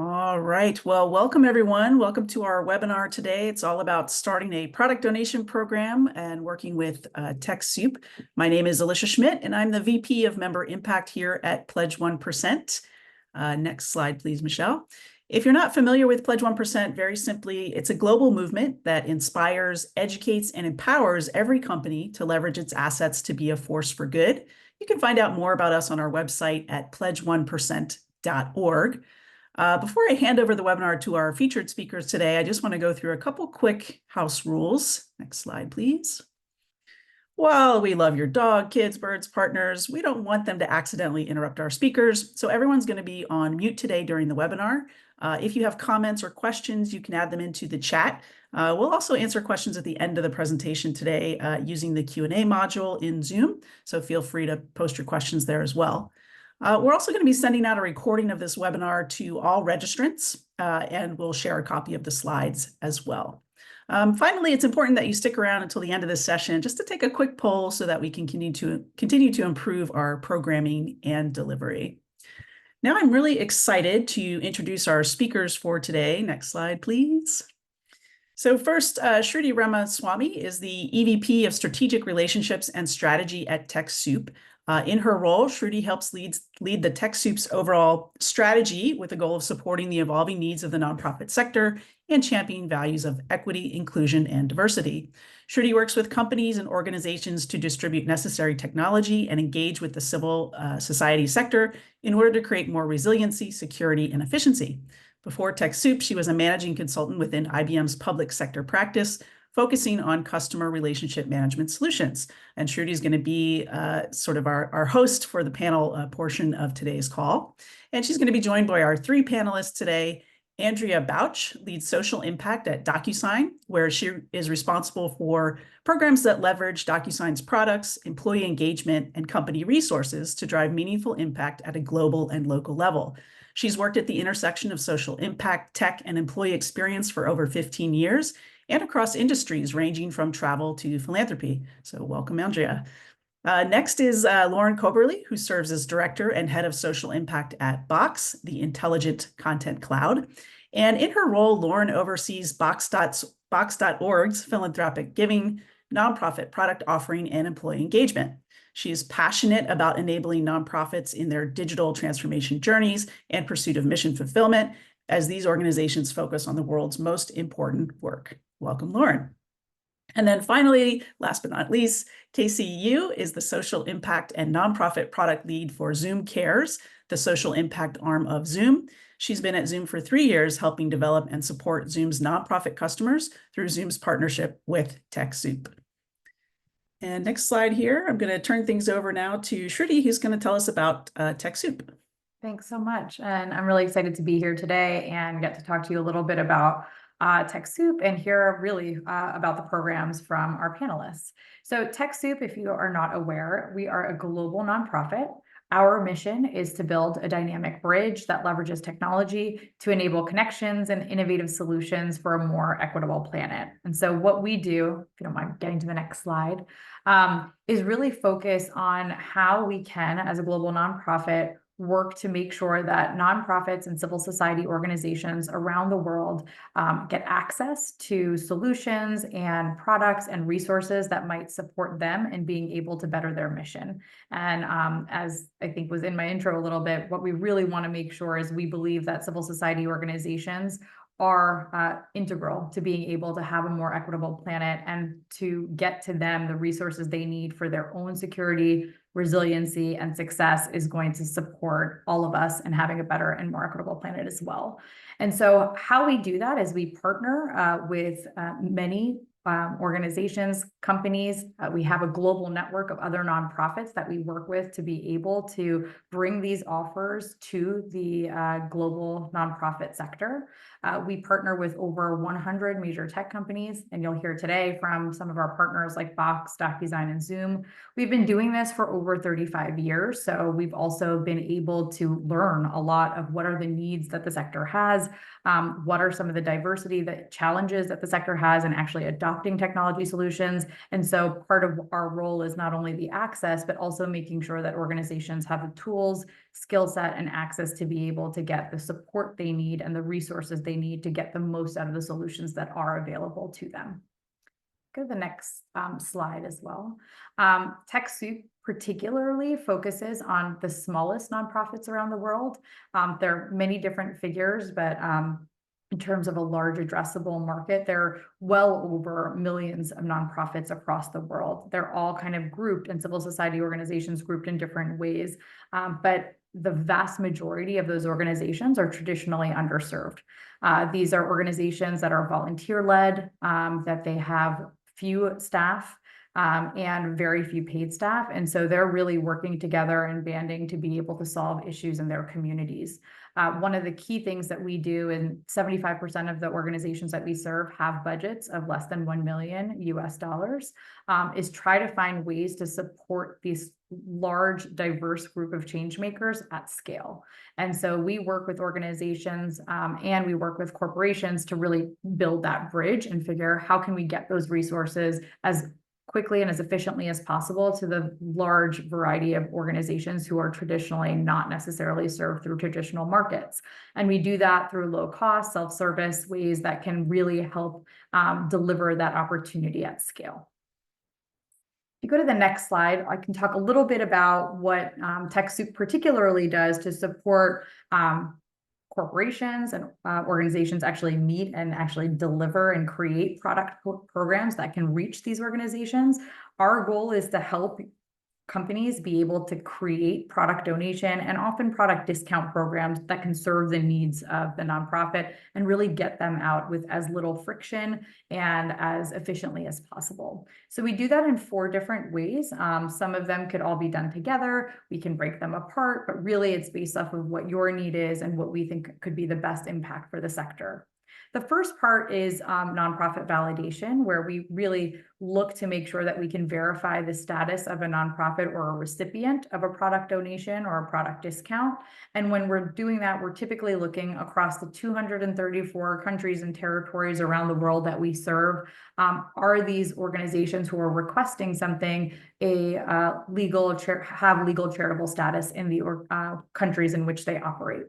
All right. Well, welcome everyone. Welcome to our webinar today. It's all about starting a product donation program and working with TechSoup. My name is Alicia Schmidt, and I'm the VP of Member Impact here at Pledge 1%. Next slide, please, Michelle. If you're not familiar with Pledge 1%, very simply, it's a global movement that inspires, educates, and empowers every company to leverage its assets to be a force for good. You can find out more about us on our website at pledge1%.org. Before I hand over the webinar to our featured speakers today, I just want to go through a couple quick house rules. Next slide, please. While we love your dog, kids, birds, partners, we don't want them to accidentally interrupt our speakers. So everyone's going to be on mute today during the webinar. If you have comments or questions, you can add them into the chat. We'll also answer questions at the end of the presentation today using the Q&A module in Zoom. So feel free to post your questions there as well. We're also going to be sending out a recording of this webinar to all registrants, and we'll share a copy of the slides as well. Finally, it's important that you stick around until the end of this session just to take a quick poll so that we can continue to improve our programming and delivery. Now I'm really excited to introduce our speakers for today. Next slide, please. So first, Shruti Ramaswamy is the EVP of Strategic Relationships and Strategy at TechSoup. In her role, Shruti helps lead the TechSoup's overall strategy with the goal of supporting the evolving needs of the nonprofit sector and championing values of equity, inclusion, and diversity. Shruti works with companies and organizations to distribute necessary technology and engage with the civil society sector in order to create more resiliency, security, and efficiency. Before TechSoup, she was a managing consultant within IBM's public sector practice, focusing on customer relationship management solutions. And Shruti is going to be sort of our host for the panel portion of today's call. And she's going to be joined by our three panelists today. Andrea Bouch leads social impact at DocuSign, where she is responsible for programs that leverage DocuSign's products, employee engagement, and company resources to drive meaningful impact at a global and local level. She's worked at the intersection of social impact, tech, and employee experience for over 15 years, and across industries ranging from travel to philanthropy. So welcome, Andrea. Next is Lauren Coberly, who serves as Director and Head of Social Impact at Box, the Intelligent Content Cloud. And in her role, Lauren oversees Box.org's philanthropic giving, nonprofit product offering, and employee engagement. She is passionate about enabling nonprofits in their digital transformation journeys and pursuit of mission fulfillment, as these organizations focus on the world's most important work. Welcome, Lauren. And then finally, last but not least, Casey Yu is the Social Impact and Nonprofit Product Lead for Zoom Cares, the social impact arm of Zoom. She's been at Zoom for 3 years, helping develop and support Zoom's nonprofit customers through Zoom's partnership with TechSoup. And next slide here, I'm going to turn things over now to Shruti, who's going to tell us about TechSoup. Thanks so much. And I'm really excited to be here today and get to talk to you a little bit about TechSoup and hear really about the programs from our panelists. So TechSoup, if you are not aware, we are a global nonprofit. Our mission is to build a dynamic bridge that leverages technology to enable connections and innovative solutions for a more equitable planet. And so what we do, if you don't mind getting to the next slide, is really focus on how we can, as a global nonprofit, work to make sure that nonprofits and civil society organizations around the world get access to solutions and products and resources that might support them in being able to better their mission. And as I think was in my intro a little bit, what we really want to make sure is we believe that civil society organizations are integral to being able to have a more equitable planet and to get to them the resources they need for their own security, resiliency, and success is going to support all of us in having a better and more equitable planet as well. And so how we do that is we partner with many organizations, companies. We have a global network of other nonprofits that we work with to be able to bring these offers to the global nonprofit sector. We partner with over 100 major tech companies, and you'll hear today from some of our partners like Box, DocuSign, and Zoom. We've been doing this for over 35 years, so we've also been able to learn a lot of what are the needs that the sector has, what are some of the diversity, the challenges that the sector has, and actually adopt adopting technology solutions. And so part of our role is not only the access, but also making sure that organizations have the tools, skill set, and access to be able to get the support they need and the resources they need to get the most out of the solutions that are available to them. Go to the next slide as well. TechSoup particularly focuses on the smallest nonprofits around the world. There are many different figures, but in terms of a large addressable market, there are well over millions of nonprofits across the world. They're all kind of grouped and civil society organizations grouped in different ways, but the vast majority of those organizations are traditionally underserved. These are organizations that are volunteer-led, that they have few staff and very few paid staff. And so they're really working together and banding to be able to solve issues in their communities. One of the key things that we do, and 75% of the organizations that we serve have budgets of less than $1 million US, is try to find ways to support these large, diverse group of change makers at scale. And so we work with organizations and we work with corporations to really build that bridge and figure how can we get those resources as quickly and as efficiently as possible to the large variety of organizations who are traditionally not necessarily served through traditional markets. And we do that through low cost, self-service ways that can really help deliver that opportunity at scale. If you go to the next slide, I can talk a little bit about what TechSoup particularly does to support corporations and organizations actually meet and actually deliver and create product programs that can reach these organizations. Our goal is to help companies be able to create product donation and often product discount programs that can serve the needs of the nonprofit and really get them out with as little friction and as efficiently as possible. So we do that in 4 different ways. Some of them could all be done together. We can break them apart, but really it's based off of what your need is and what we think could be the best impact for the sector. The first part is nonprofit validation, where we really look to make sure that we can verify the status of a nonprofit or a recipient of a product donation or a product discount. And when we're doing that, we're typically looking across the 234 countries and territories around the world that we serve. Are these organizations who are requesting something have legal charitable status in the countries in which they operate?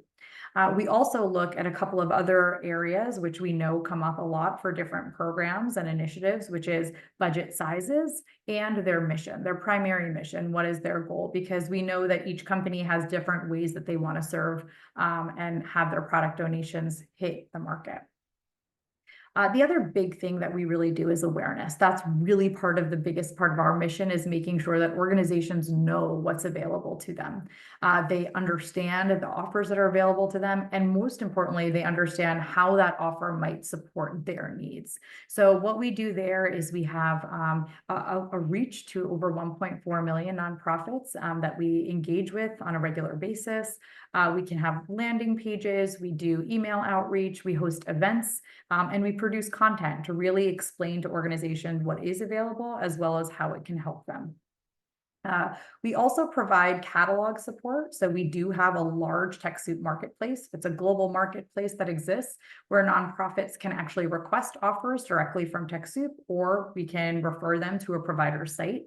We also look at a couple of other areas which we know come up a lot for different programs and initiatives, which is budget sizes and their mission, their primary mission. What is their goal? Because we know that each company has different ways that they want to serve and have their product donations hit the market. The other big thing that we really do is awareness. That's really part of the biggest part of our mission, is making sure that organizations know what's available to them. They understand the offers that are available to them, and most importantly, they understand how that offer might support their needs. So what we do there is we have a reach to over 1.4 million nonprofits that we engage with on a regular basis. We can have landing pages, we do email outreach, we host events, and we produce content to really explain to organizations what is available as well as how it can help them. We also provide catalog support. So we do have a large TechSoup marketplace. It's a global marketplace that exists where nonprofits can actually request offers directly from TechSoup, or we can refer them to a provider site.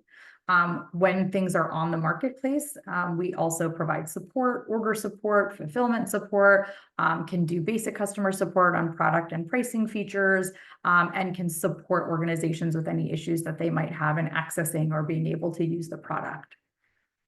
When things are on the marketplace, we also provide support, order support, fulfillment support, can do basic customer support on product and pricing features, and can support organizations with any issues that they might have in accessing or being able to use the product.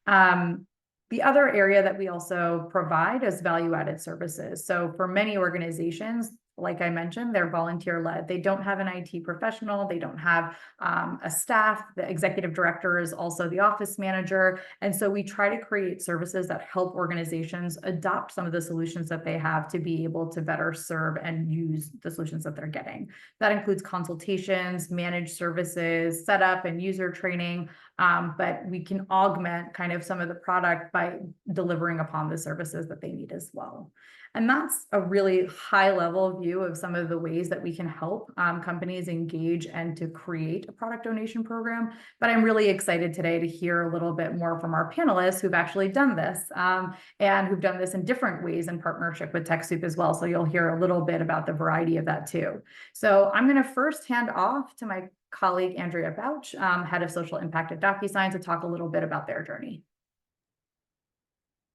The other area that we also provide is value-added services. So for many organizations, like I mentioned, they're volunteer-led. They don't have an IT professional. They don't have a staff. The executive director is also the office manager. And so we try to create services that help organizations adopt some of the solutions that they have to be able to better serve and use the solutions that they're getting. That includes consultations, managed services, setup and user training, but we can augment kind of some of the product by delivering upon the services that they need as well. And that's a really high level view view of some of the ways that we can help companies engage and to create a product donation program. But I'm really excited today to hear a little bit more from our panelists who've actually done this and who've done this in different ways in partnership with TechSoup as well. So you'll hear a little bit about the variety of that too. So I'm going to first hand off to my colleague, Andrea Bouch, Head of Social Impact at DocuSign, to talk a little bit about their journey.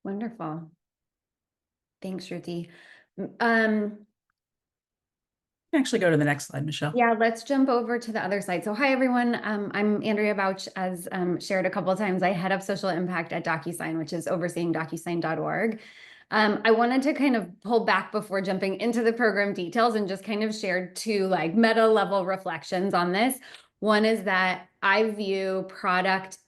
Wonderful. Thanks, Shruti. Actually go to the next slide, Michelle. Yeah, let's jump over to the other side. So hi, everyone. I'm Andrea Bouch, as shared a couple of times. I head up social impact at DocuSign, which is overseeing DocuSign.org. I wanted to kind of pull back before jumping into the program details and just kind of share two like meta level reflections on this. One is that I view programs,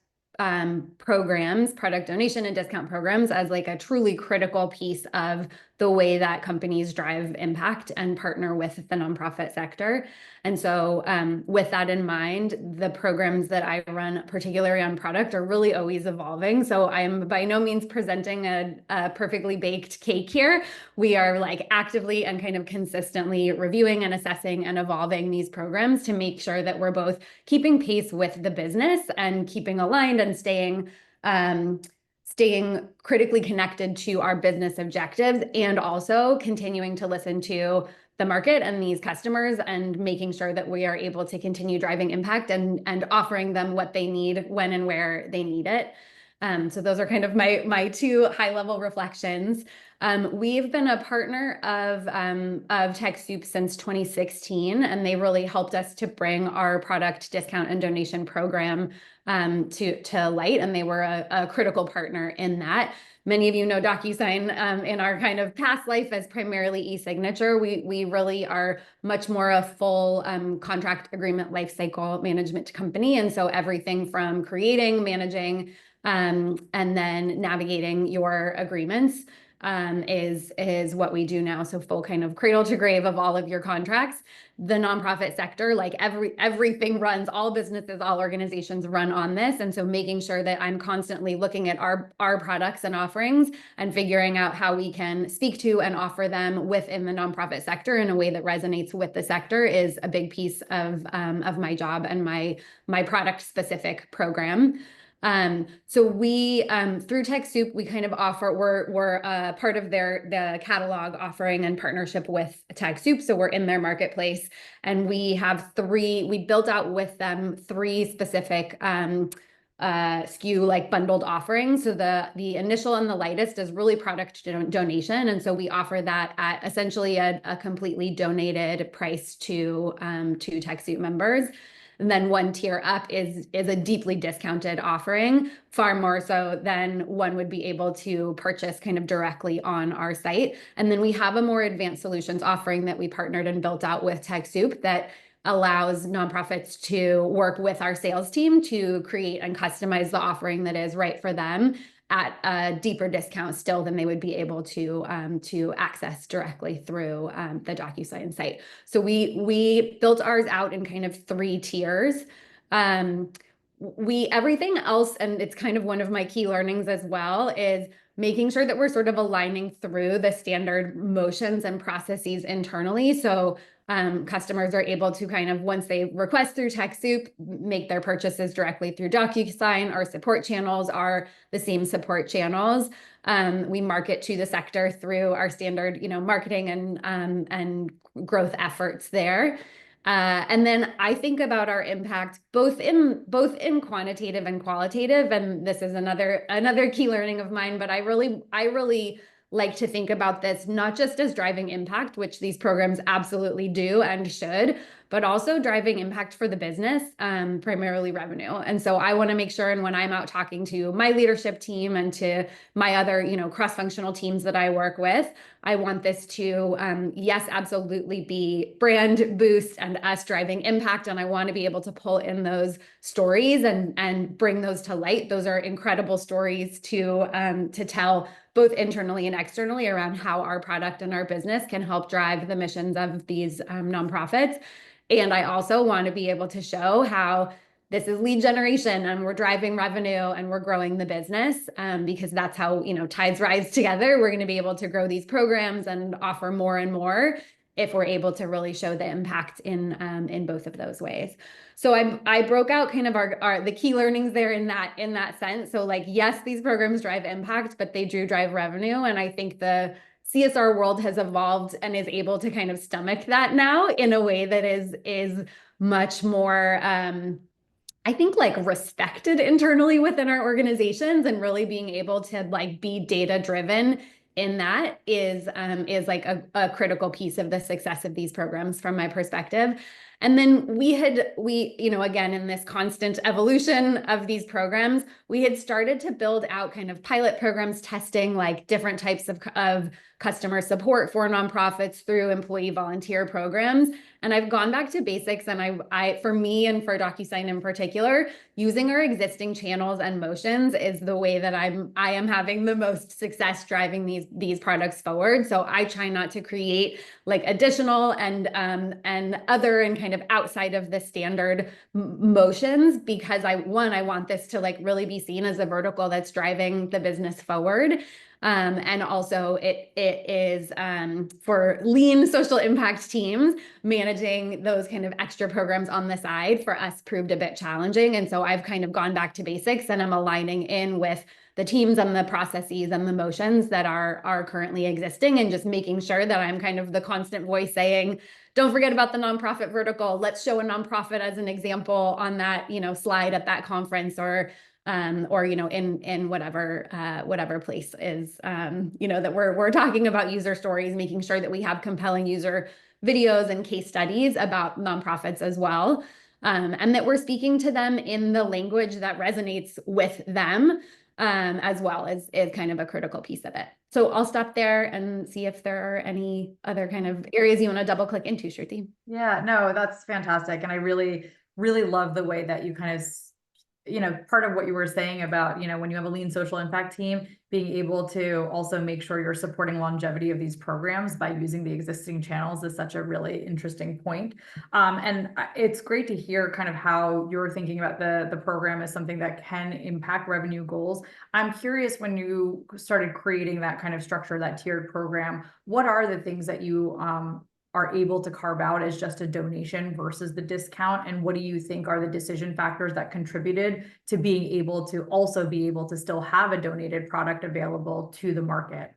product donation and discount programs, as like a truly critical piece of the way that companies drive impact and partner with the nonprofit sector. And so with that in mind, the programs that I run, particularly on product, are really always evolving. So I'm by no means presenting a perfectly baked cake here. We are like actively and kind of consistently reviewing and assessing and evolving these programs to make sure that we're both keeping pace with the business and keeping aligned and staying critically connected to our business objectives, and also continuing to listen to the market and these customers and making sure that we are able to continue driving impact and offering them what they need when and where they need it. So those are kind of my two high-level reflections. We've been a partner of TechSoup since 2016, and they really helped us to bring our product discount and donation program to light, and they were a critical partner in that. Many of you know DocuSign in our kind of past life as primarily e-signature. We really are much more a full contract agreement lifecycle management company, and so everything from creating, managing, and then navigating your agreements is what we do now. So full kind of cradle to grave of all of your contracts. The nonprofit sector, like everything runs, all businesses, all organizations run on this. And so making sure that I'm constantly looking at our products and offerings and figuring out how we can speak to and offer them within the nonprofit sector in a way that resonates with the sector is a big piece of my job and my product specific program. So we, through TechSoup, we kind of offer, we're part of the catalog offering and partnership with TechSoup. So we're in their marketplace, and we built out with them three specific, SKU like bundled offerings. So the initial and the lightest is really product donation. And so we offer that at essentially a completely donated price to TechSoup members. And then one tier up is a deeply discounted offering, far more so than one would be able to purchase kind of directly on our site. And then we have a more advanced solutions offering that we partnered and built out with TechSoup that allows nonprofits to work with our sales team to create and customize the offering that is right for them at a deeper discount still than they would be able to access directly through the DocuSign site. So we built ours out in kind of three tiers. Everything else, and it's kind of one of my key learnings as well, is making sure that we're sort of aligning through the standard motions and processes internally. So customers are able to kind of, once they request through TechSoup, make their purchases directly through DocuSign. Our support channels are the same support channels. We market to the sector through our standard, marketing and growth efforts there. And then I think about our impact both in quantitative and qualitative, and this is another key learning of mine. But I really like to think about this not just as driving impact, which these programs absolutely do and should, but also driving impact for the business, primarily revenue. And so I want to make sure, and when I'm out talking to my leadership team and to my other, cross-functional teams that I work with, I want this to, yes, absolutely be brand boost and us driving impact. And I want to be able to pull in those stories and bring those to light. Those are incredible stories to tell both internally and externally around how our product and our business can help drive the missions of these nonprofits. And I also want to be able to show how this is lead generation and we're driving revenue and we're growing the business, because that's how, tides rise together. We're going to be able to grow these programs and offer more and more if we're able to really show the impact in both of those ways. So I broke out kind of our the key learnings there in that sense. So like, yes, these programs drive impact, but they do drive revenue. And I think the CSR world has evolved and is able to kind of stomach that now in a way that is much more I think like respected internally within our organizations, and really being able to like be data driven in that is like a critical piece of the success of these programs from my perspective. And then we, you know, again, in this constant evolution of these programs, we had started to build out kind of pilot programs, testing like different types of customer support for nonprofits through employee volunteer programs. And I've gone back to basics, and I for me and for DocuSign in particular, using our existing channels and motions is the way that I am having the most success driving these products forward. So I try not to create like additional and other and kind of outside of the standard motions, because I want this to like really be seen as a vertical that's driving the business forward. And also it is for lean social impact teams, managing those kind of extra programs on the side for us proved a bit challenging. And so I've kind of gone back to basics, and I'm aligning in with the teams and the processes and the motions that are currently existing, and just making sure that I'm kind of the constant voice saying, don't forget about the nonprofit vertical. Let's show a nonprofit as an example on that, you know, slide at that conference, or you know, in whatever place is, you know, that we're talking about user stories, making sure that we have compelling user videos and case studies about nonprofits as well, and that we're speaking to them in the language that resonates with them, as well as kind of a critical piece of it. So I'll stop there and see if there are any other kind of areas you want to double click into, Shruti. Yeah, no, that's fantastic. And I really, really love the way that you kind of, you know, part of what you were saying about, you know, when you have a lean social impact team, being able to also make sure you're supporting longevity of these programs by using the existing channels is such a really interesting point. And it's great to hear kind of how you're thinking about the program as something that can impact revenue goals. I'm curious, when you started creating that kind of structure, that tiered program, what are the things that you are able to carve out as just a donation versus the discount? And what do you think are the decision factors that contributed to being able to also be able to still have a donated product available to the market?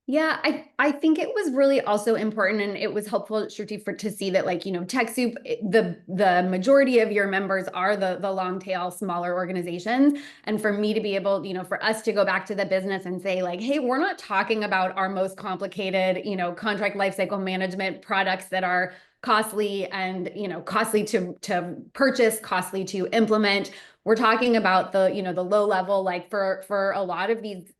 Yeah, I think it was really also important, and it was helpful, Shruti, to see that, like, you know, TechSoup, the majority of your members are the long tail, smaller organizations. And for me to be able, you know, for us to go back to the business and say like, hey, we're not talking about our most complicated, you know, contract lifecycle management products that are costly and, you know, costly to purchase, costly to implement. We're talking about the, you know, the low level, like for a lot of these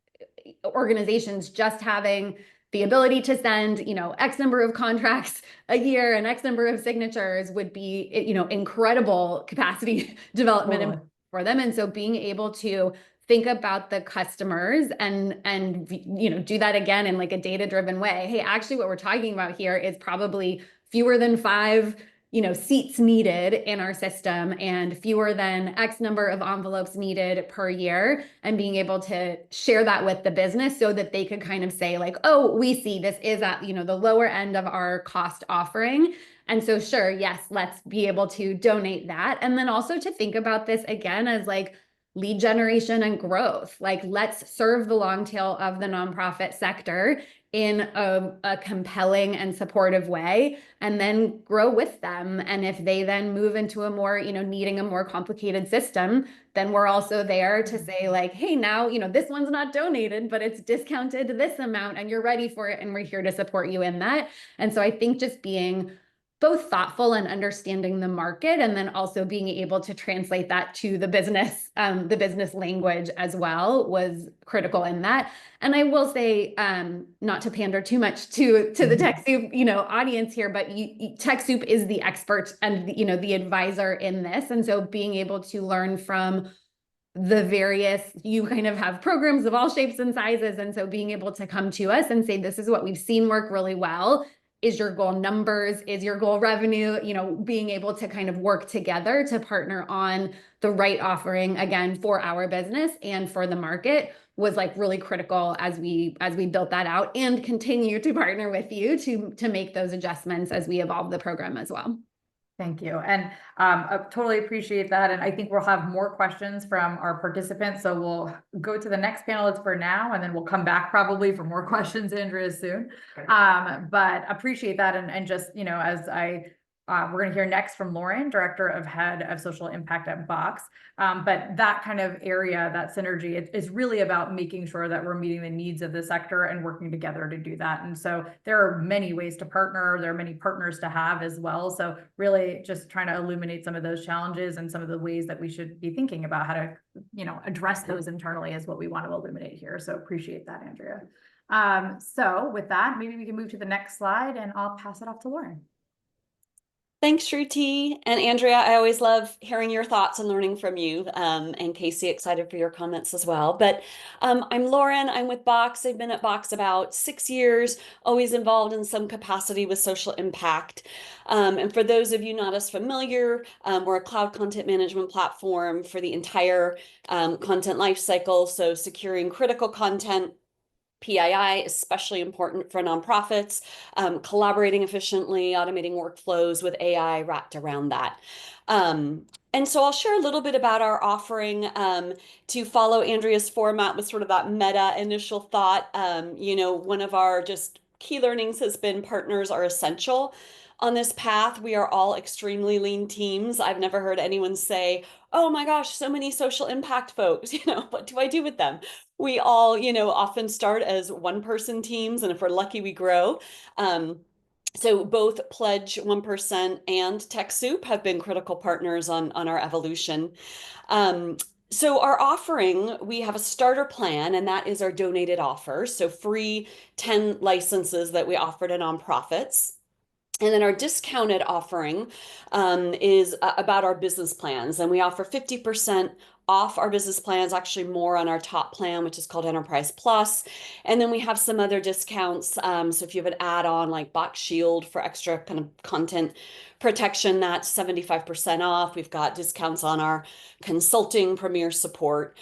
organizations, just having the ability to send, you know, X number of contracts a year and X number of signatures would be, you know, incredible capacity development Totally. for them. And so being able to think about the customers and you know, do that again in like a data-driven way. Hey, actually what we're talking about here is probably fewer than 5, you know, seats needed in our system, and fewer than X number of envelopes needed per year, and being able to share that with the business so that they could kind of say like, oh, we see this is at, you know, the lower end of our cost offering. And so sure, yes, let's be able to donate that. And then also to think about this again as like lead generation and growth. Like, let's serve the long tail of the nonprofit sector in a compelling and supportive way, and then grow with them. And if they then move into a more, you know, needing a more complicated system, then we're also there to say like, hey, now, you know, this one's not donated, but it's discounted this amount and you're ready for it, and we're here to support you in that. And so I think just being both thoughtful and understanding the market, and then also being able to translate that to the business language as well, was critical in that. And I will say, not to pander too much to the TechSoup, you know, audience here, but TechSoup is the expert and, you know, the advisor in this. And so being able to learn from the various, you kind of have programs of all shapes and sizes. And so being able to come to us and say, this is what we've seen work really well. is your goal numbers? Is your goal revenue? You know, being able to kind of work together to partner on the right offering, again, for our business and for the market, was like really critical as we built that out, and continue to partner with you to make those adjustments as we evolve the program as well. Thank you. And I totally appreciate that. And I think we'll have more questions from our participants. So we'll go to the next panelist for now, and then we'll come back probably for more questions, Andrea, soon. But appreciate that. And just, you know, as we're going to hear next from Lauren, Director of Head of Social Impact at Box. But that kind of area, that synergy, is really about making sure that we're meeting the needs of the sector and working together to do that. And so there are many ways to partner. There are many partners to have as well. So really just trying to illuminate some of those challenges and some of the ways that we should be thinking about how to, you know, address those internally is what we want to illuminate here. So appreciate that, Andrea. So with that, maybe we can move to the next slide, and I'll pass it off to Lauren. Thanks, Shruti. And Andrea, I always love hearing your thoughts and learning from you. And Casey, excited for your comments as well. But I'm Lauren. I'm with Box. I've been at Box about 6 years, always involved in some capacity with social impact. And for those of you not as familiar, we're a cloud content management platform for the entire content lifecycle. So securing critical content, PII, especially important for nonprofits, collaborating efficiently, automating workflows with AI wrapped around that. And so I'll share a little bit about our offering to follow Andrea's format with sort of that meta initial thought. You know, one of our just key learnings has been partners are essential on this path. We are all extremely lean teams. I've never heard anyone say, oh my gosh, so many social impact folks, you know, what do I do with them? We all, you know, often start as one-person teams, and if we're lucky, we grow. So both Pledge 1% and TechSoup have been critical partners on our evolution. So our offering, we have a starter plan, and that is our donated offer. So free 10 licenses that we offer to nonprofits. And then our discounted offering is about our business plans, and we offer 50% off our business plans, actually more on our top plan, which is called Enterprise Plus. And then we have some other discounts. So if you have an add-on like Box Shield for extra kind of content protection, that's 75% off. We've got discounts on our consulting, premier support.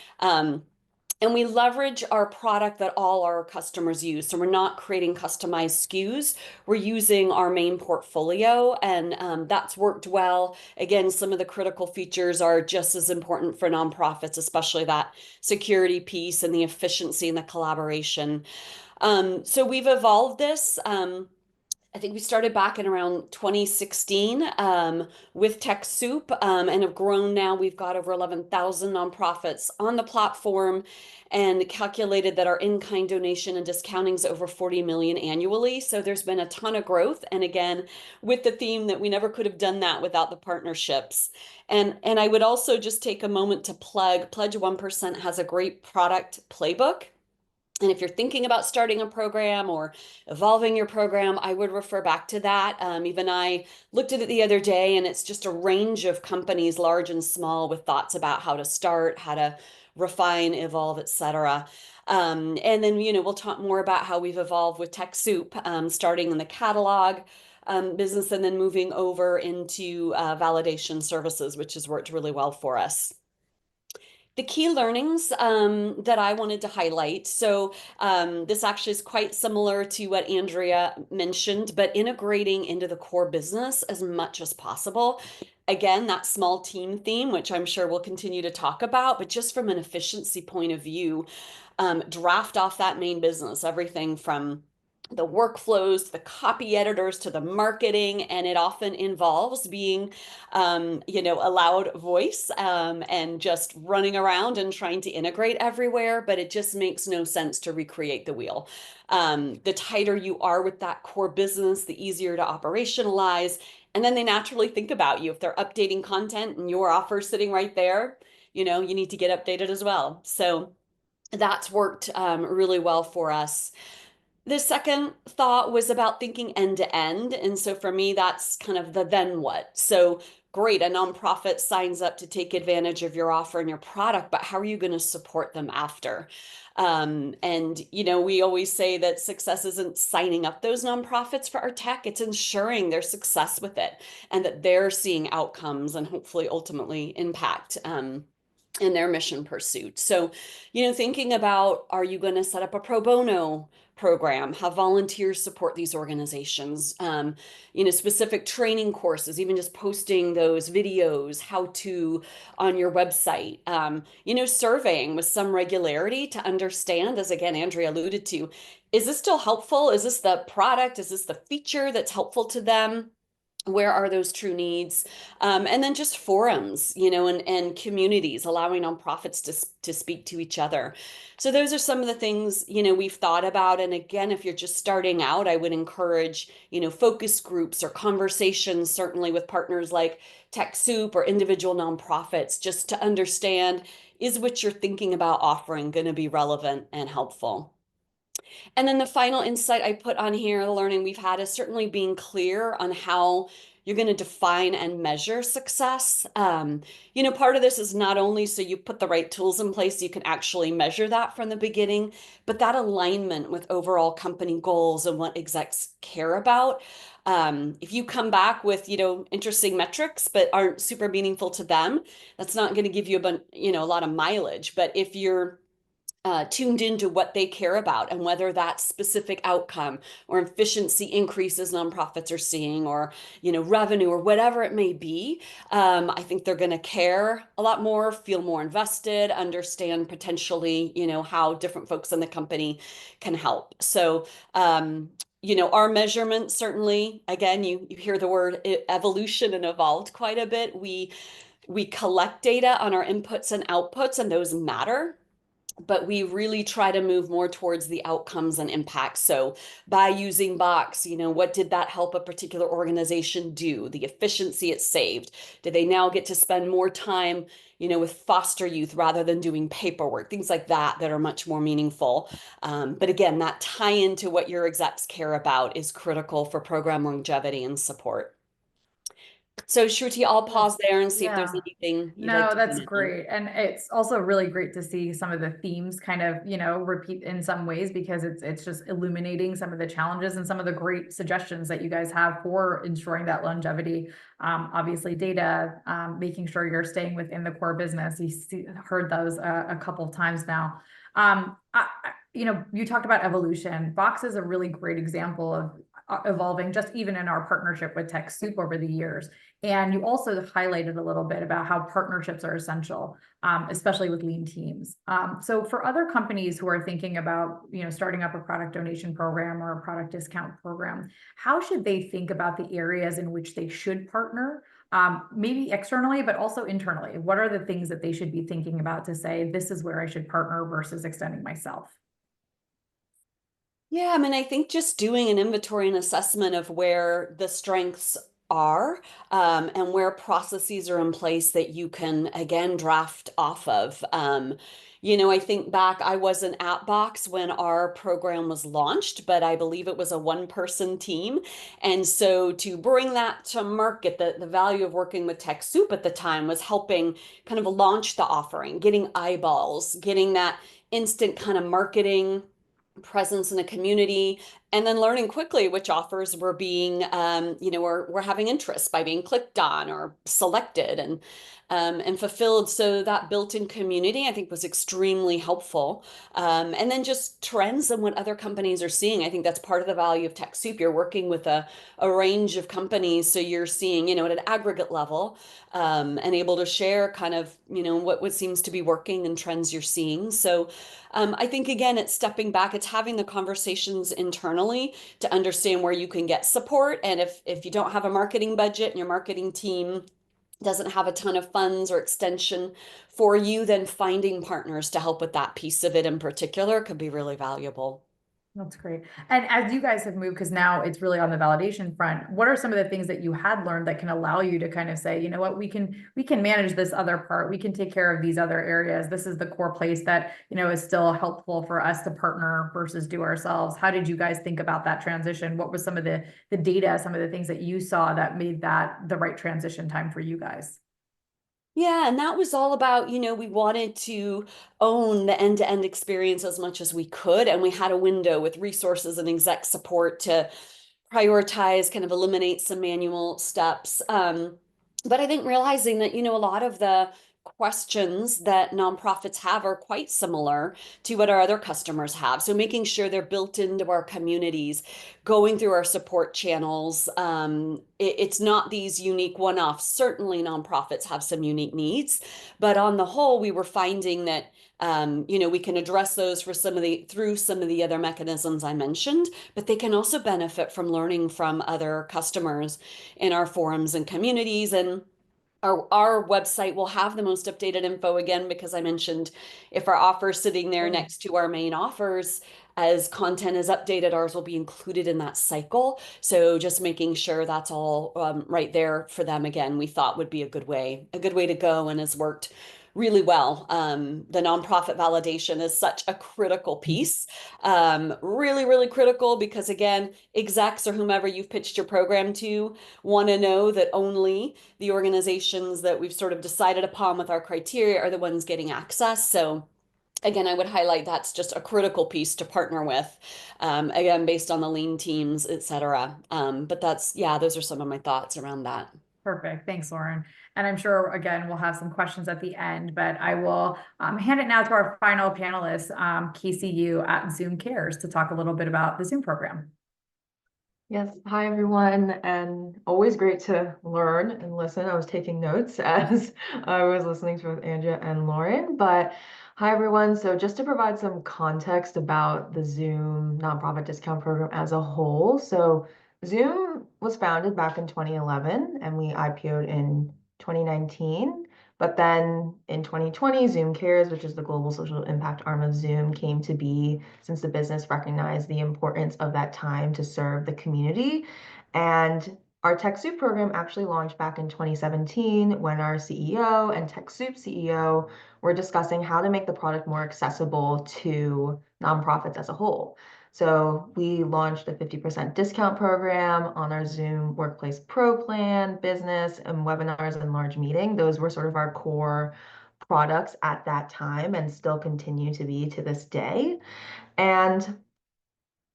And we leverage our product that all our customers use. So we're not creating customized SKUs. We're using our main portfolio, and that's worked well. Again, some of the critical features are just as important for nonprofits, especially that security piece and the efficiency and the collaboration. So we've evolved this. I think we started back in around 2016 with TechSoup, and have grown now. We've got over 11,000 nonprofits on the platform, and calculated that our in-kind donation and discounting is over 40 million annually. So there's been a ton of growth. And again, with the theme that we never could have done that without the partnerships. And I would also just take a moment to plug, Pledge 1% has a great product playbook. And if you're thinking about starting a program or evolving your program, I would refer back to that. Even I looked at it the other day, and it's just a range of companies, large and small, with thoughts about how to start, how to refine, evolve, etc. And then, you know, we'll talk more about how we've evolved with TechSoup, starting in the catalog business and then moving over into validation services, which has worked really well for us. The key learnings that I wanted to highlight. So this actually is quite similar to what Andrea mentioned, but integrating into the core business as much as possible. Again, that small team theme, which I'm sure we'll continue to talk about, but just from an efficiency point of view, draft off that main business, everything from the workflows, the copy editors, to the marketing, and it often involves being, you know, a loud voice and just running around and trying to integrate everywhere, but it just makes no sense to recreate the wheel. The tighter you are with that core business, the easier to operationalize, and then they naturally think about you. If they're updating content and your offer sitting right there, you know, you need to get updated as well. So that's worked really well for us. The second thought was about thinking end to end. And so for me, that's kind of the then what. So great, a nonprofit signs up to take advantage of your offer and your product, but how are you going to support them after? And, you know, we always say that success isn't signing up those nonprofits for our tech, it's ensuring their success with it and that they're seeing outcomes and hopefully ultimately impact. In their mission pursuit. So, you know, thinking about, are you going to set up a pro bono program, have volunteers support these organizations, you know, specific training courses, even just posting those videos, how to on your website, you know, surveying with some regularity to understand, as again, Andrea alluded to, is this still helpful? Is this the product? Is this the feature that's helpful to them? Where are those true needs? And then just forums, you know, and communities, allowing nonprofits to speak to each other. So those are some of the things, you know, we've thought about. And again, if you're just starting out, I would encourage, you know, focus groups or conversations, certainly with partners like TechSoup or individual nonprofits, just to understand, is what you're thinking about offering going to be relevant and helpful? And then the final insight I put on here, the learning we've had, is certainly being clear on how you're going to define and measure success. You know, part of this is not only so you put the right tools in place, so you can actually measure that from the beginning, but that alignment with overall company goals and what execs care about. If you come back with, you know, interesting metrics, but aren't super meaningful to them, that's not going to give you you know, a lot of mileage. But if you're tuned into what they care about and whether that specific outcome or efficiency increases nonprofits are seeing, or, you know, revenue or whatever it may be, I think they're going to care a lot more, feel more invested, understand potentially, you know, how different folks in the company can help. So, you know, our measurements, certainly, again, you hear the word evolution and evolved quite a bit. We collect data on our inputs and outputs, and those matter, but we really try to move more towards the outcomes and impacts. So by using Box, you know, what did that help a particular organization do? The efficiency it saved? Did they now get to spend more time, you know, with foster youth rather than doing paperwork? Things like that that are much more meaningful. But again, that tie into what your execs care about is critical for program longevity and support. So Shruti, I'll pause there and see if there's Yeah. anything you'd like No, to that's comment on. great. And it's also really great to see some of the themes kind of, you know, repeat in some ways, because it's just illuminating some of the challenges and some of the great suggestions that you guys have for ensuring that longevity. Obviously data, making sure you're staying within the core business. Heard those a couple of times now. You know, you talked about evolution. Box is a really great example of evolving, just even in our partnership with TechSoup over the years. And you also highlighted a little bit about how partnerships are essential, especially with lean teams. So for other companies who are thinking about, you know, starting up a product donation program or a product discount program, how should they think about the areas in which they should partner? Maybe externally, but also internally. What are the things that they should be thinking about to say, this is where I should partner versus extending myself? Yeah, I mean, I think just doing an inventory and assessment of where the strengths are, and where processes are in place that you can again draft off of. You know, I think back, I wasn't at Box when our program was launched, but I believe it was a one-person team. And so to bring that to market, the value of working with TechSoup at the time was helping kind of launch the offering, getting eyeballs, getting that instant kind of marketing presence in the community, and then learning quickly which offers were being, you know, were having interest by being clicked on or selected and fulfilled. So that built-in community, I think, was extremely helpful. And then just trends and what other companies are seeing. I think that's part of the value of TechSoup. You're working with a range of companies, so you're seeing, you know, at an aggregate level, and able to share kind of, you know, what seems to be working and trends you're seeing. So I think, again, it's stepping back, it's having the conversations internally to understand where you can get support. And if you don't have a marketing budget and your marketing team doesn't have a ton of funds or extension for you, then finding partners to help with that piece of it in particular could be really valuable. That's great. And as you guys have moved, because now it's really on the validation front, what are some of the things that you had learned that can allow you to kind of say, you know what, we can manage this other part, we can take care of these other areas. This is the core place that, is still helpful for us to partner versus do ourselves. How did you guys think about that transition? What was some of the data, some of the things that you saw that made that the right transition time for you guys? Yeah, and that was all about, we wanted to own the end-to-end experience as much as we could. And we had a window with resources and exec support to prioritize, kind of eliminate some manual steps. But I think realizing that, a lot of the questions that nonprofits have are quite similar to what our other customers have. So making sure they're built into our communities, going through our support channels. It's not these unique one-offs. Certainly nonprofits have some unique needs, but on the whole, we were finding that we can address those through some of the other mechanisms I mentioned, but they can also benefit from learning from other customers in our forums and communities. And our website will have the most updated info again, because I mentioned if our offer is sitting there next to our main offers, as content is updated, ours will be included in that cycle. So just making sure that's all right there for them again, we thought would be a good way to go, and has worked really well. The nonprofit validation is such a critical piece, really, really critical, because again, execs or whomever you've pitched your program to want to know that only the organizations that we've sort of decided upon with our criteria are the ones getting access. So again, I would highlight that's just a critical piece to partner with, again, based on the lean teams, et cetera. But those are some of my thoughts around that. Perfect. Thanks, Lauren. And I'm sure, again, we'll have some questions at the end, but I will hand it now to our final panelist, KCU at Zoom Cares, to talk a little bit about the Zoom program. Yes, hi everyone, and always great to learn and listen. I was taking notes as I was listening to both Andrea and Lauren, but hi everyone. So just to provide some context about the Zoom nonprofit discount program as a whole. So Zoom was founded back in 2011 and we IPO'd in 2019. But then in 2020, Zoom Cares, which is the global social impact arm of Zoom, came to be since the business recognized the importance of that time to serve the community. And our TechSoup program actually launched back in 2017 when our CEO and TechSoup CEO were discussing how to make the product more accessible to nonprofits as a whole. So we launched a 50% discount program on our Zoom Workplace Pro plan, business, and webinars and large meeting. Those were sort of our core products at that time and still continue to be to this day. And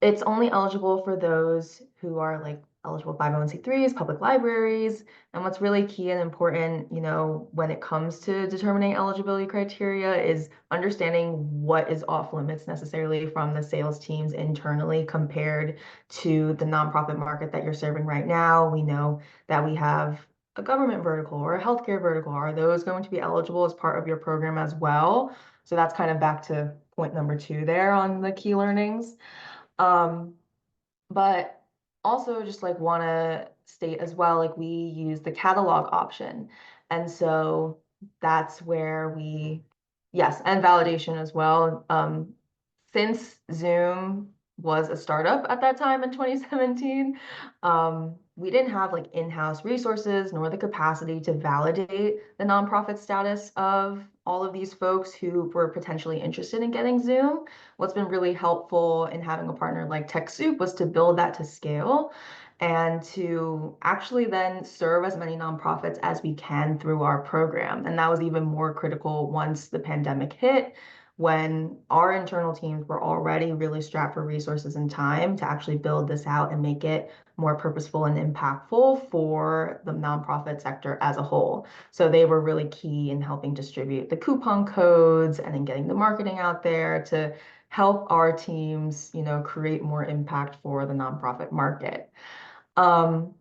it's only eligible for those who are like eligible 501(c)(3s, public libraries. And what's really key and important, when it comes to determining eligibility criteria is understanding what is off limits necessarily from the sales teams internally compared to the nonprofit market that you're serving right now. We know that we have a government vertical or a healthcare vertical. Are those going to be eligible as part of your program as well? So that's kind of back to point number 2 there on the key learnings. But also just like want to state as well, like we use the catalog option. And so that's where yes, and validation as well. Since Zoom was a startup at that time in 2017, we didn't have like in-house resources nor the capacity to validate the nonprofit status of all of these folks who were potentially interested in getting Zoom. What's been really helpful in having a partner like TechSoup was to build that to scale and to actually then serve as many nonprofits as we can through our program. And that was even more critical once the pandemic hit, when our internal teams were already really strapped for resources and time to actually build this out and make it more purposeful and impactful for the nonprofit sector as a whole. So they were really key in helping distribute the coupon codes and in getting the marketing out there to help our teams, create more impact for the nonprofit market. And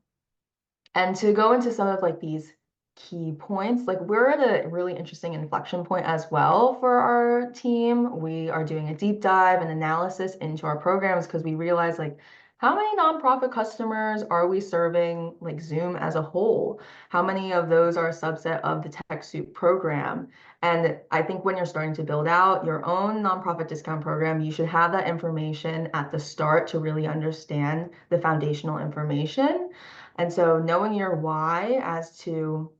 to go into some of like these key points, like we're at a really interesting inflection point as well for our team. We are doing a deep dive and analysis into our programs because we realize like how many nonprofit customers are we serving, like Zoom as a whole? How many of those are a subset of the TechSoup program? And I think when you're starting to build out your own nonprofit discount program, you should have that information at the start to really understand the foundational information. And so knowing your why as to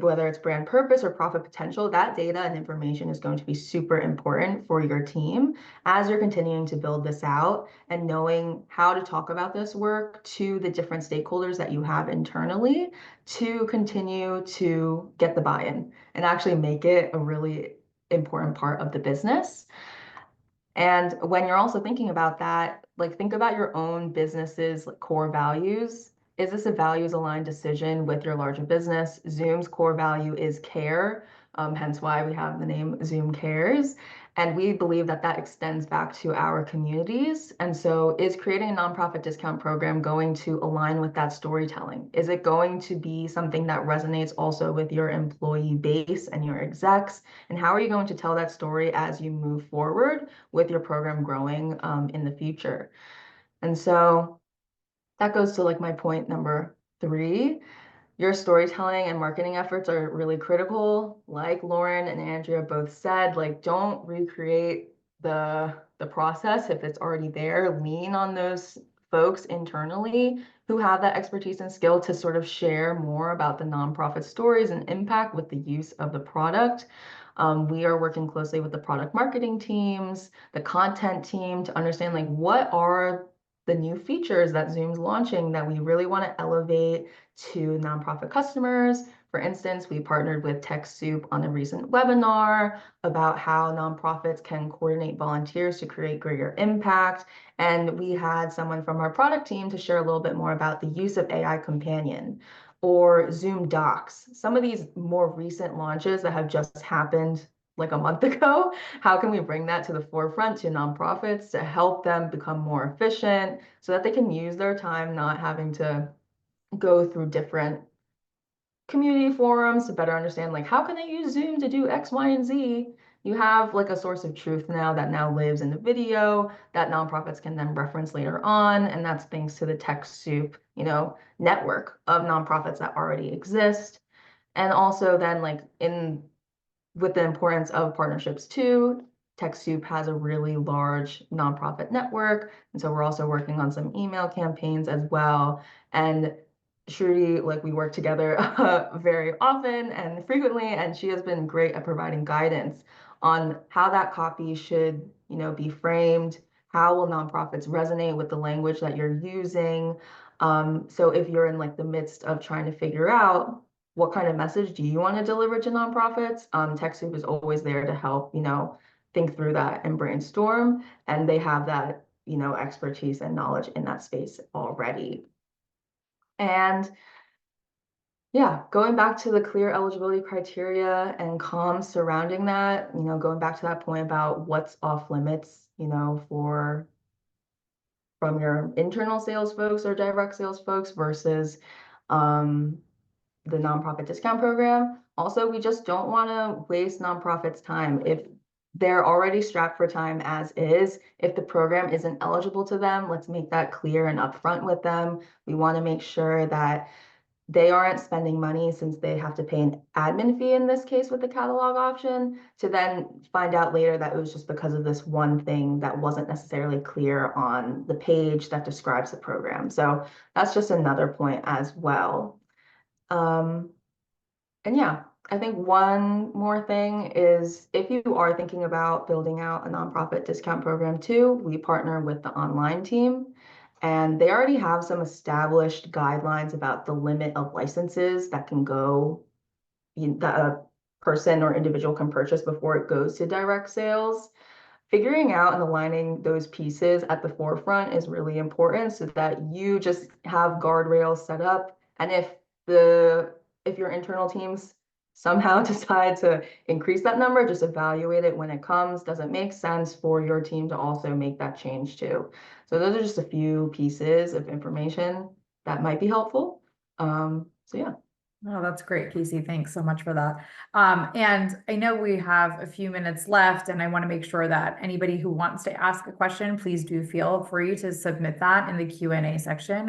whether it's brand purpose or profit potential, that data and information is going to be super important for your team as you're continuing to build this out, and knowing how to talk about this work to the different stakeholders that you have internally to continue to get the buy-in and actually make it a really important part of the business. And when you're also thinking about that, like think about your own business's core values. Is this a values aligned decision with your larger business? Zoom's core value is care, hence why we have the name Zoom Cares. And we believe that that extends back to our communities. And so is creating a nonprofit discount program going to align with that storytelling? Is it going to be something that resonates also with your employee base and your execs? And how are you going to tell that story as you move forward with your program growing in the future? And so that goes to like my point number 3. Your storytelling and marketing efforts are really critical. Like Lauren and Andrea both said, like don't recreate the process if it's already there. Lean on those folks internally who have that expertise and skill to sort of share more about the nonprofit stories and impact with the use of the product. We are working closely with the product marketing teams, the content team to understand like what are the new features that Zoom's launching that we really want to elevate to nonprofit customers. For instance, we partnered with TechSoup on a recent webinar about how nonprofits can coordinate volunteers to create greater impact. And we had someone from our product team to share a little bit more about the use of AI Companion or Zoom Docs. Some of these more recent launches that have just happened like a month ago, how can we bring that to the forefront to nonprofits to help them become more efficient so that they can use their time not having to go through different community forums to better understand like how can I use Zoom to do X, Y, and Z. You have like a source of truth now that now lives in the video that nonprofits can then reference later on, and that's thanks to the TechSoup, network of nonprofits that already exist. And also then like in with the importance of partnerships too, TechSoup has a really large nonprofit network. And so we're also working on some email campaigns as well. And Shruti, like we work together very often and frequently, and she has been great at providing guidance on how that copy should, be framed. How will nonprofits resonate with the language that you're using? So if you're in like the midst of trying to figure out what kind of message do you want to deliver to nonprofits, TechSoup is always there to help, think through that and brainstorm. And they have that, expertise and knowledge in that space already. And yeah, going back to the clear eligibility criteria and comms surrounding that, going back to that point about what's off limits, from your internal sales folks or direct sales folks versus the nonprofit discount program. Also, we just don't want to waste nonprofits' time. If they're already strapped for time as is, if the program isn't eligible to them, let's make that clear and upfront with them. We want to make sure that they aren't spending money since they have to pay an admin fee in this case with the catalog option to then find out later that it was just because of this one thing that wasn't necessarily clear on the page that describes the program. So that's just another point as well. And yeah, I think one more thing is if you are thinking about building out a nonprofit discount program too, we partner with the online team, and they already have some established guidelines about the limit of licenses that can go, that a person or individual can purchase before it goes to direct sales. Figuring out and aligning those pieces at the forefront is really important so that you just have guardrails set up. And if your internal teams somehow decide to increase that number, just evaluate it when it comes. Does it make sense for your team to also make that change too? So those are just a few pieces of information that might be helpful. So yeah. Oh, that's great, Casey. Thanks so much for that. And I know we have a few minutes left, and I want to make sure that anybody who wants to ask a question, please do feel free to submit that in the Q&A section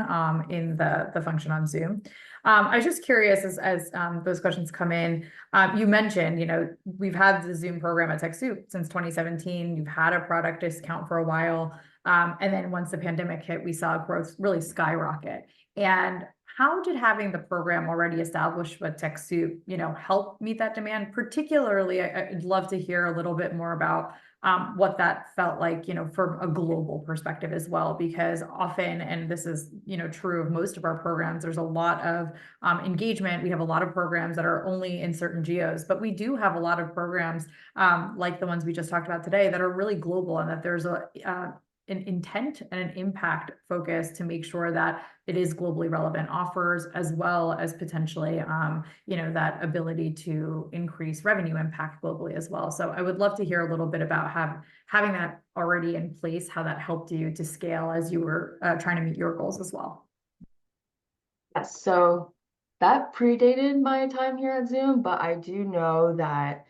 in the function on Zoom. I was just curious as those questions come in. You mentioned, we've had the Zoom program at TechSoup since 2017. You've had a product discount for a while. And then once the pandemic hit, we saw growth really skyrocket. And how did having the program already established with TechSoup, help meet that demand? Particularly, I'd love to hear a little bit more about what that felt like, from a global perspective as well, because often, and this is, true of most of our programs, there's a lot of engagement. We have a lot of programs that are only in certain geos, but we do have a lot of programs like the ones we just talked about today that are really global, and that there's an intent and an impact focus to make sure that it is globally relevant offers, as well as potentially, that ability to increase revenue impact globally as well. So I would love to hear a little bit about having that already in place, how that helped you to scale as you were trying to meet your goals as well. Yes, so that predated my time here at Zoom, but I do know that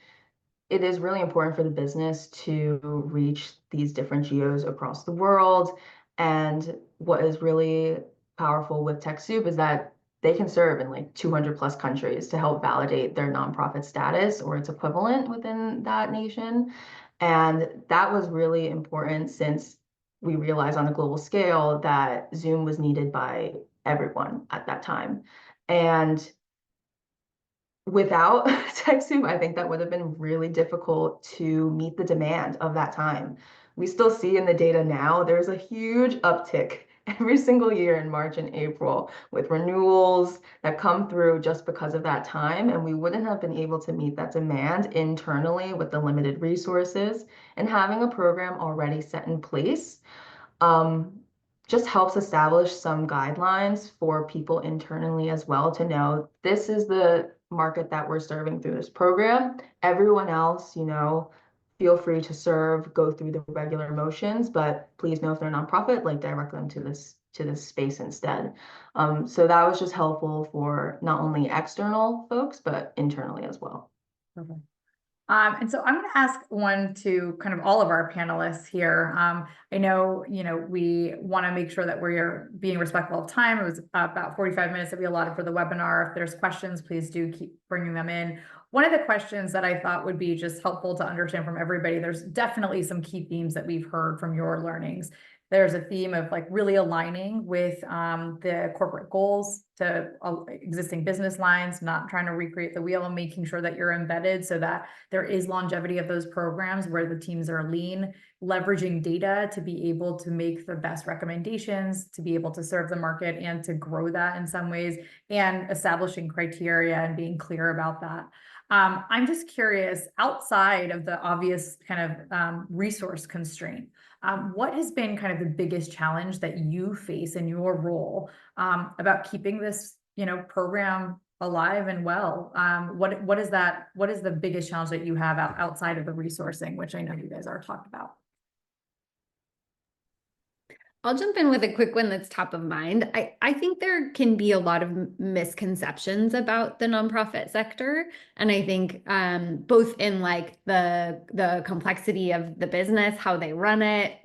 it is really important for the business to reach these different geos across the world. And what is really powerful with TechSoup is that they can serve in like 200 plus countries to help validate their nonprofit status or its equivalent within that nation. And that was really important since we realized on a global scale that Zoom was needed by everyone at that time. And without TechSoup, I think that would have been really difficult to meet the demand of that time. We still see in the data now, there's a huge uptick every single year in March and April with renewals that come through just because of that time. And we wouldn't have been able to meet that demand internally with the limited resources. And having a program already set in place just helps establish some guidelines for people internally as well to know this is the market that we're serving through this program. Everyone else, feel free to serve, go through the regular motions, but please know if they're a nonprofit, like direct them to this space instead. So that was just helpful for not only external folks, but internally as well. Okay. And so I'm going to ask one to kind of all of our panelists here. I know, we want to make sure that we're being respectful of time. It was about 45 minutes that we allotted for the webinar. If there's questions, please do keep bringing them in. One of the questions that I thought would be just helpful to understand from everybody, there's definitely some key themes that we've heard from your learnings. There's a theme of like really aligning with the corporate goals to existing business lines, not trying to recreate the wheel, and making sure that you're embedded so that there is longevity of those programs where the teams are lean, leveraging data to be able to make the best recommendations, to be able to serve the market and to grow that in some ways, and establishing criteria and being clear about that. I'm just curious, outside of the obvious kind of resource constraint, what has been kind of the biggest challenge that you face in your role about keeping this, program alive and well? What is the biggest challenge that you have outside of the resourcing, which I know you guys are talking about? I'll jump in with a quick one that's top of mind. I think there can be a lot of misconceptions about the nonprofit sector. And I think both in like the complexity of the business, how they run it,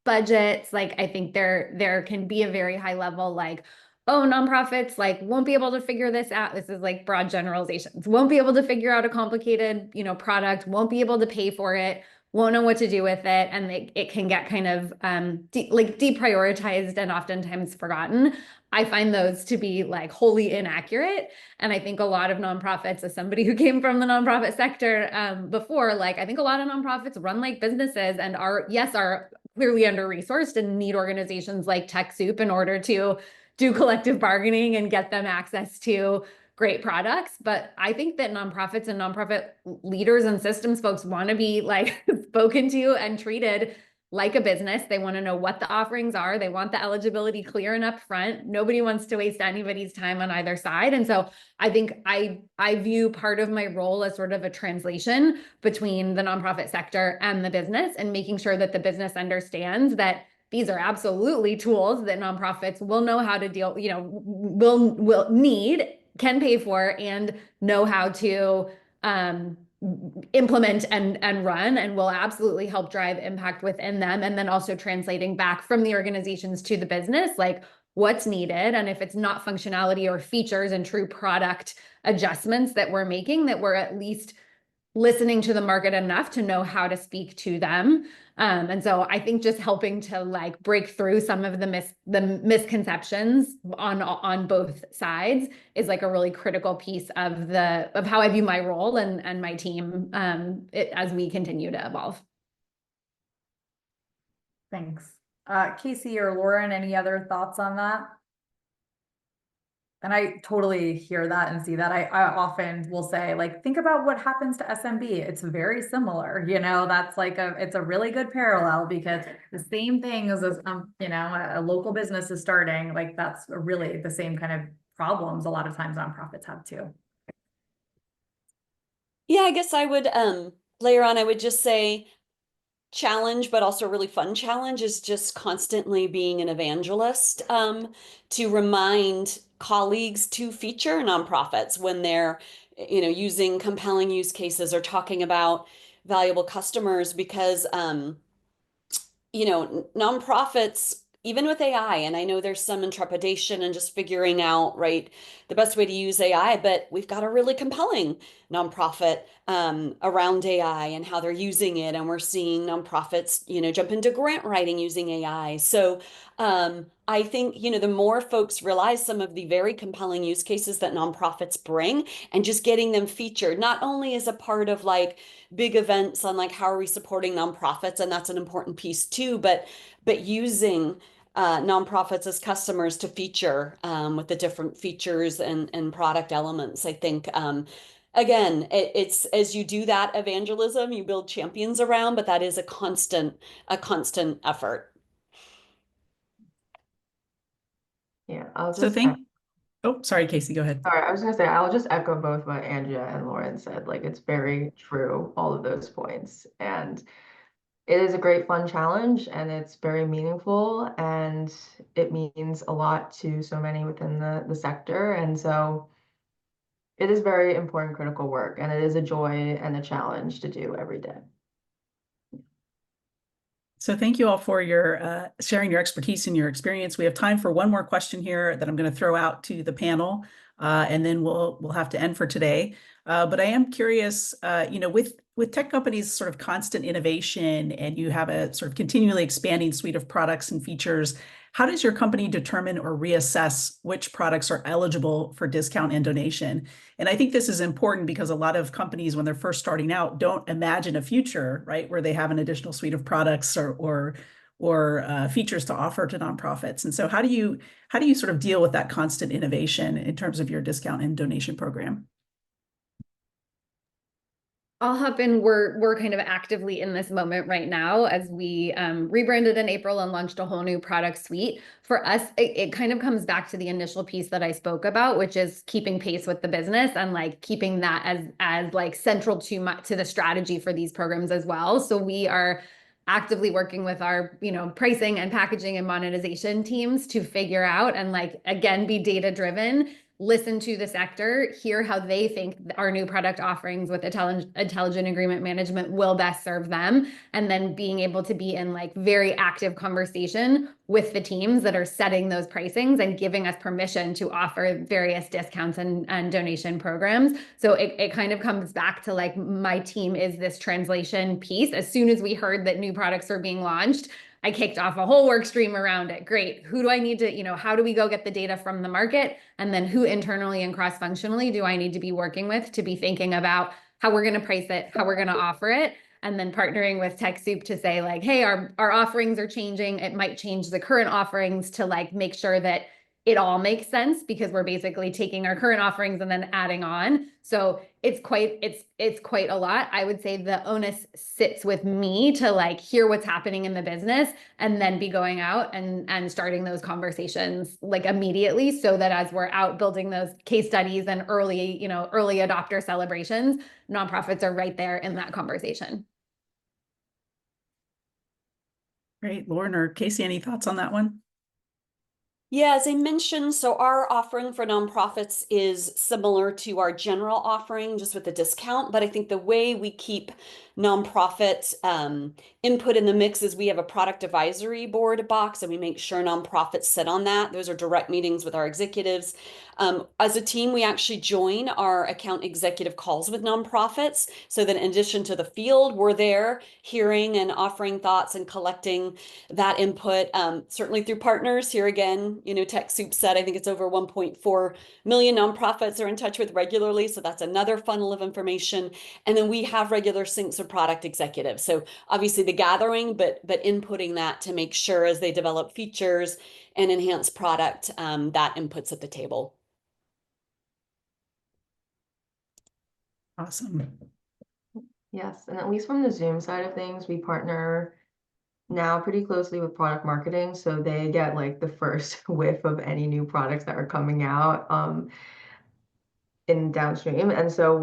budgets, like I think there can be a very high level like, oh, nonprofits like won't be able to figure this out. This is like broad generalizations. Won't be able to figure out a complicated, product, won't be able to pay for it, won't know what to do with it, and it can get kind of deprioritized and oftentimes forgotten. I find those to be like wholly inaccurate. And I think a lot of nonprofits, as somebody who came from the nonprofit sector before, like I think a lot of nonprofits run like businesses and are clearly under-resourced and need organizations like TechSoup in order to do collective bargaining and get them access to great products. But I think that nonprofits and nonprofit leaders and systems folks want to be like spoken to and treated like a business. They want to know what the offerings are. They want the eligibility clear and upfront. Nobody wants to waste anybody's time on either side. And so I think I view part of my role as sort of a translation between the nonprofit sector and the business, and making sure that the business understands that these are absolutely tools that nonprofits will know how to deal, will need pay for and know how to implement and run, and will absolutely help drive impact within them. And then also translating back from the organizations to the business, like what's needed. And if it's not functionality or features and true product adjustments that we're making, that we're at least listening to the market enough to know how to speak to them. And so I think just helping to like break through some of the misconceptions on both sides is like a really critical piece of how I view my role and my team as we continue to evolve. Thanks. Casey or Lauren, any other thoughts on that? And I totally hear that and see that. I often will say, like, think about what happens to SMB. It's very similar, that's like it's a really good parallel, because the same thing as, a local business is starting, like that's really the same kind of problems a lot of times nonprofits have too. Yeah, I guess I would layer on, I would just say challenge, but also a really fun challenge is just constantly being an evangelist, to remind colleagues to feature nonprofits when they're, using compelling use cases or talking about valuable customers, because nonprofits, even with AI, and I know there's some intrepidation and just figuring out, right, the best way to use AI, but we've got a really compelling nonprofit around AI and how they're using it. And we're seeing nonprofits, jump into grant writing using AI. So I think, the more folks realize some of the very compelling use cases that nonprofits bring, and just getting them featured, not only as a part of like big events on like how are we supporting nonprofits, and that's an important piece too, but using nonprofits as customers to feature with the different features and product elements. I think again, it's as you do that evangelism, you build champions around, but that is a constant effort. Yeah, I'll So just oh, sorry, Casey, go ahead. sorry, I was gonna say I'll just echo both what Andrea and Lauren said. Like it's very true, all of those points. And it is a great fun challenge, and it's very meaningful, and it means a lot to so many within the sector. And so it is very important, critical work, and it is a joy and a challenge to do every day. So thank you all for your sharing your expertise and your experience. We have time for one more question here that I'm going to throw out to the panel, and then we'll have to end for today. But I am curious, with tech companies' sort of constant innovation, and you have a sort of continually expanding suite of products and features, how does your company determine or reassess which products are eligible for discount and donation? And I think this is important because a lot of companies, when they're first starting out, don't imagine a future, right, where they have an additional suite of products or features to offer to nonprofits. And so how do you sort of deal with that constant innovation in terms of your discount and donation program? I'll hop in. We're kind of actively in this moment right now as we rebranded in April and launched a whole new product suite. For us, it kind of comes back to the initial piece that I spoke about, which is keeping pace with the business and like keeping that as like central to the strategy for these programs as well. So we are actively working with our pricing and packaging and monetization teams to figure out and like again be data driven, listen to the sector, hear how they think our new product offerings with intelligent agreement management will best serve them, and then being able to be in like very active conversation with the teams that are setting those pricings and giving us permission to offer various discounts and donation programs. So it kind of comes back to like my team is this translation piece. As soon as we heard that new products are being launched, I kicked off a whole work stream around it. Great. Who do I need to, how do we go get the data from the market? And then who internally and cross-functionally do I need to be working with to be thinking about how we're going to price it, how we're going to offer it, and then partnering with TechSoup to say like, hey, our offerings are changing. It might change the current offerings to like make sure that it all makes sense, because we're basically taking our current offerings and then adding on. So it's quite a lot. I would say the onus sits with me to like hear what's happening in the business and then be going out and starting those conversations like immediately, so that as we're out building those case studies and early adopter celebrations, nonprofits are right there in that conversation. Great. Lauren or Casey, any thoughts on that one? Yeah, as I mentioned, so our offering for nonprofits is similar to our general offering, just with a discount. But I think the way we keep nonprofit input in the mix is we have a product advisory board box, and we make sure nonprofits sit on that. Those are direct meetings with our executives. As a team, we actually join our account executive calls with nonprofits, so that in addition to the field, we're there hearing and offering thoughts and collecting that input, certainly through partners. Here again, TechSoup said, I think it's over 1.4 million nonprofits are in touch with regularly. So that's another funnel of information. And then we have regular syncs with product executives. So obviously the gathering, but inputting that to make sure as they develop features and enhance product, that input's at the table. Awesome. Yes, and at least from the Zoom side of things, we partner now pretty closely with product marketing, so they get like the first whiff of any new products that are coming out in downstream. And so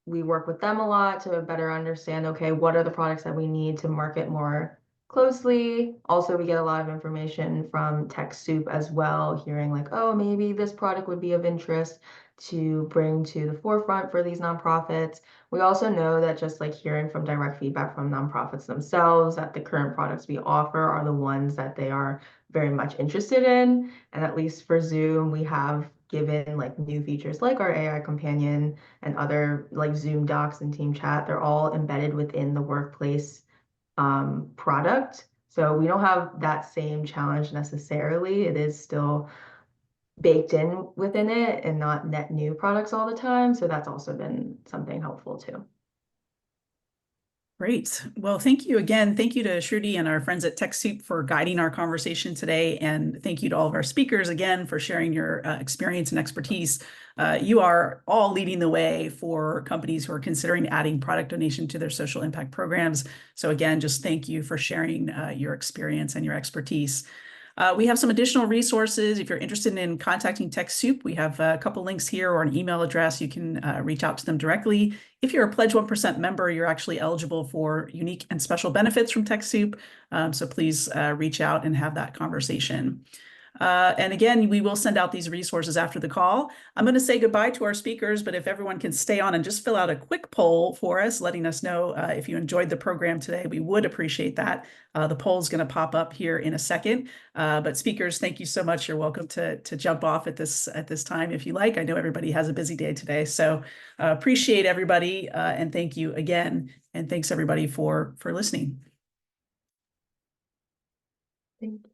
we work with them a lot to better understand, okay, what are the products that we need to market more closely. Also, we get a lot of information from TechSoup as well, hearing like, oh, maybe this product would be of interest to bring to the forefront for these nonprofits. We also know that just like hearing from direct feedback from nonprofits themselves, that the current products we offer are the ones that they are very much interested in. And at least for Zoom, we have given like new features like our AI companion and other like Zoom docs and team chat. They're all embedded within the workplace product. So we don't have that same challenge necessarily. It is still baked in within it and not net new products all the time. So that's also been something helpful too. Great. Well, thank you again. Thank you to Shruti and our friends at TechSoup for guiding our conversation today. And thank you to all of our speakers again for sharing your experience and expertise. You are all leading the way for companies who are considering adding product donation to their social impact programs. So again, just thank you for sharing your experience and your expertise. We have some additional resources. If you're interested in contacting TechSoup, we have a couple links here or an email address. You can reach out to them directly. If you're a Pledge 1% member, you're actually eligible for unique and special benefits from TechSoup. So please reach out and have that conversation. And again, we will send out these resources after the call. I'm going to say goodbye to our speakers, but if everyone can stay on and just fill out a quick poll for us, letting us know if you enjoyed the program today, we would appreciate that. The poll is going to pop up here in a second. But speakers, thank you so much. You're welcome to jump off at this time if you like. I know everybody has a busy day today, so appreciate everybody and thank you again. And thanks everybody for listening. Thank you.